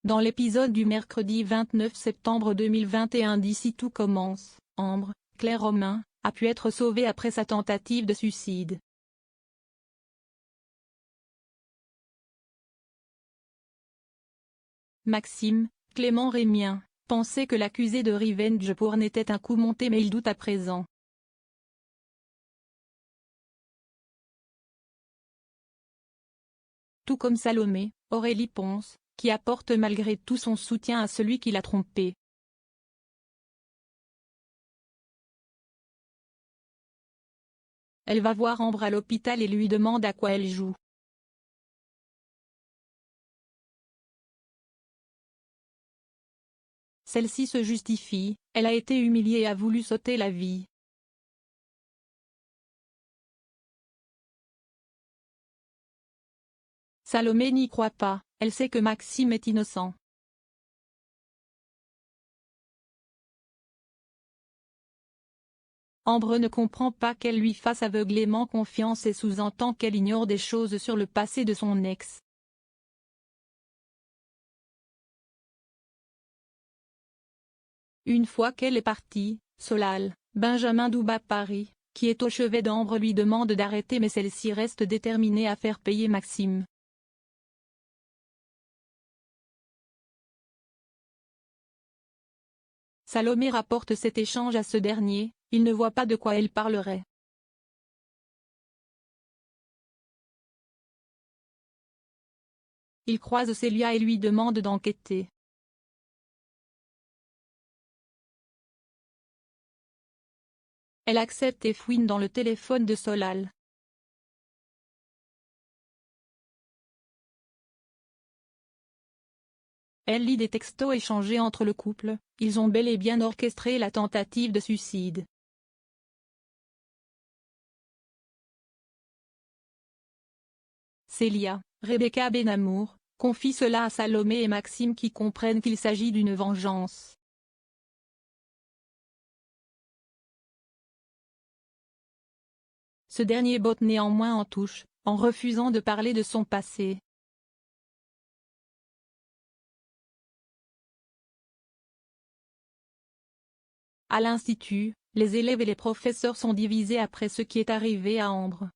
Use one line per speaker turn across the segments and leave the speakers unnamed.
Dans l'épisode du mercredi 29 septembre 2021 d'Ici tout commence, Ambre, Claire Romain, a pu être sauvée après sa tentative de suicide. Maxime, Clément Rémien, pensait que l'accusé de revenge porn était un coup monté, mais il doute à présent. Tout comme Salomé, Aurélie Ponce, qui apporte malgré tout son soutien à celui qui l'a trompée. Elle va voir Ambre à l'hôpital et lui demande à quoi elle joue. Celle-ci se justifie, elle a été humiliée et a voulu sauter la vie. Salomé n'y croit pas, elle sait que Maxime est innocent. Ambre ne comprend pas qu'elle lui fasse aveuglément confiance et sous-entend qu'elle ignore des choses sur le passé de son ex. Une fois qu'elle est partie, Solal, Benjamin Douba Paris, qui est au chevet d'Ambre, lui demande d'arrêter, mais celle-ci reste déterminée à faire payer Maxime. Salomé rapporte cet échange à ce dernier, il ne voit pas de quoi elle parlerait. Il croise Célia et lui demande d'enquêter. Elle accepte et fouine dans le téléphone de Solal. Elle lit des textos échangés entre le couple, ils ont bel et bien orchestré la tentative de suicide. Célia, Rebecca Benamour, confie cela à Salomé et Maxime, qui comprennent qu'il s'agit d'une vengeance. Ce dernier botte néanmoins en touche, en refusant de parler de son passé. À l'institut, les élèves et les professeurs sont divisés après ce qui est arrivé à Ambre.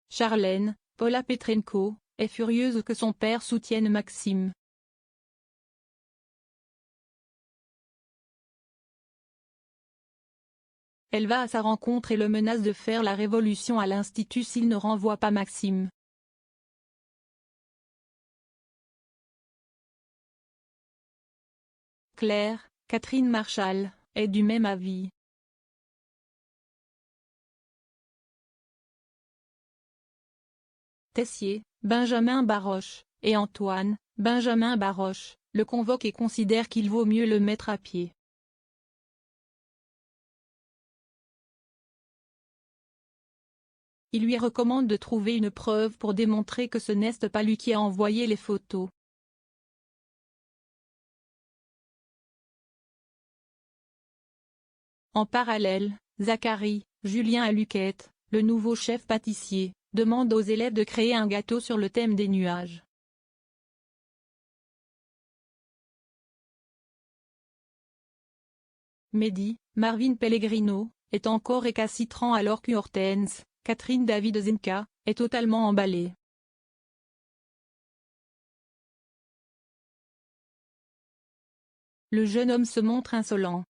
Charlène, Paula Petrenko, est furieuse que son père soutienne Maxime. Elle va à sa rencontre et le menace de faire la révolution à l'institut s'il ne renvoie pas Maxime. Claire, Catherine Marchal, est du même avis. Tessier, Benjamin Baroche, et Antoine, Benjamin Baroche, le convoquent et considèrent qu'il vaut mieux le mettre à pied. Il lui recommande de trouver une preuve pour démontrer que ce n'est pas lui qui a envoyé les photos. En parallèle, Zachary, Julien Aluquette, le nouveau chef pâtissier, demande aux élèves de créer un gâteau sur le thème des nuages. Mehdi, Marvin Pellegrino, est encore récalcitrant alors qu'Hortense, Catherine David Zenka, est totalement emballée. Le jeune homme se montre insolent.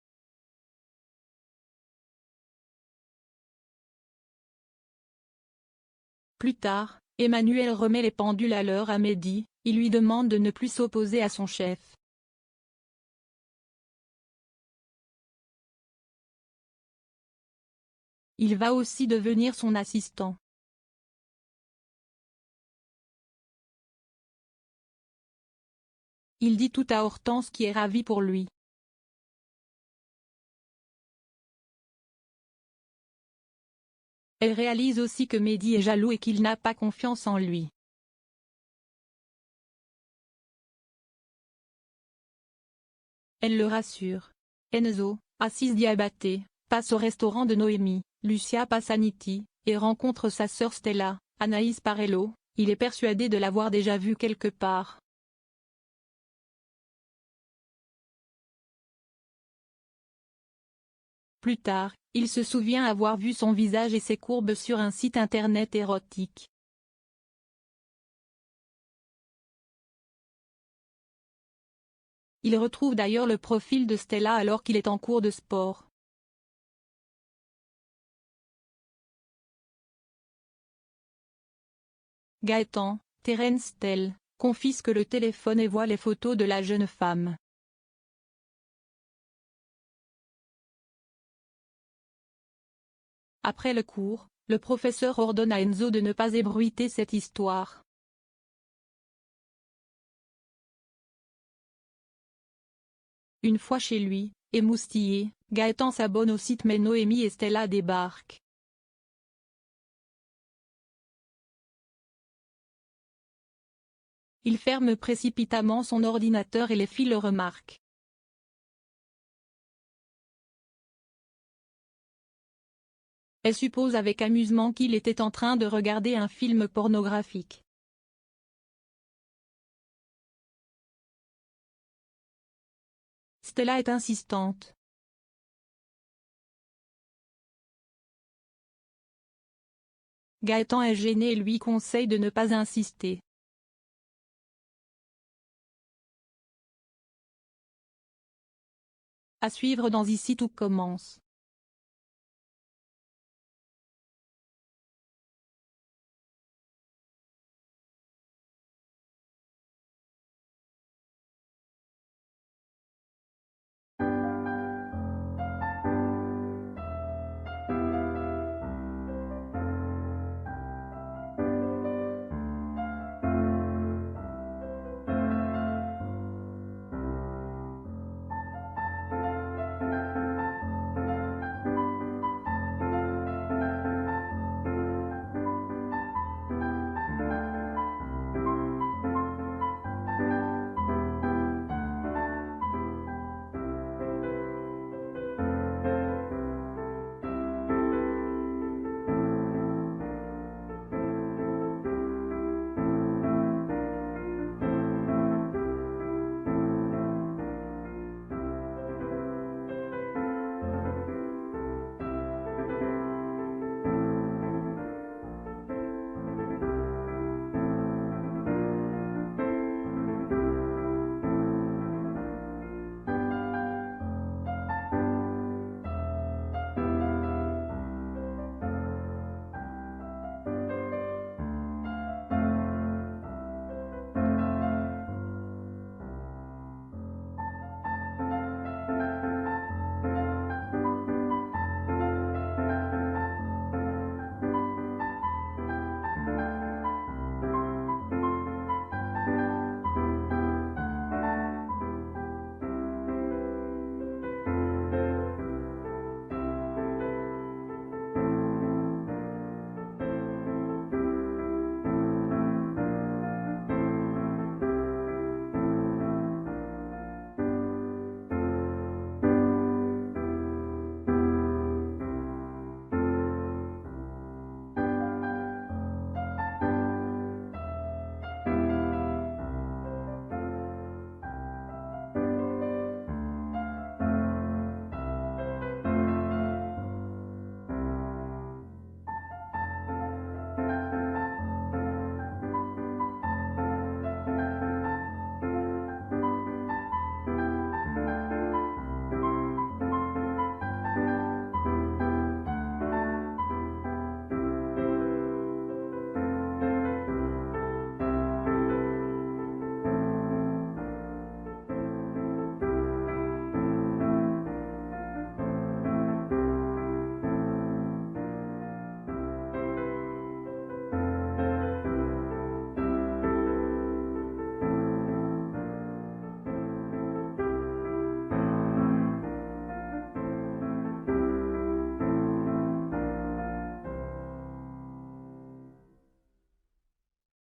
Plus tard, Emmanuel remet les pendules à l'heure à Mehdi, il lui demande de ne plus s'opposer à son chef. Il va aussi devenir son assistant. Il dit tout à Hortense qui est ravie pour lui. Elle réalise aussi que Mehdi est jaloux et qu'il n'a pas confiance en lui. Elle le rassure. Enzo, Assis Diabaté, passe au restaurant de Noémie, Lucia Passaniti, et rencontre sa sœur Stella, Anaïs Parello. Il est persuadé de l'avoir déjà vue quelque part. Plus tard, il se souvient avoir vu son visage et ses courbes sur un site internet érotique. Il retrouve d'ailleurs le profil de Stella alors qu'il est en cours de sport. Gaëtan, Terence Tell, confisque le téléphone et voit les photos de la jeune femme. Après le cours, le professeur ordonne à Enzo de ne pas ébruiter cette histoire. Une fois chez lui, émoustillé, Gaëtan s'abonne au site mais Noémie et Stella débarquent. Il ferme précipitamment son ordinateur et les filles le remarquent. Elle suppose avec amusement qu'il était en train de regarder un film pornographique. Stella est insistante. Gaëtan est gêné et lui conseille de ne pas insister. À suivre dans Ici tout commence.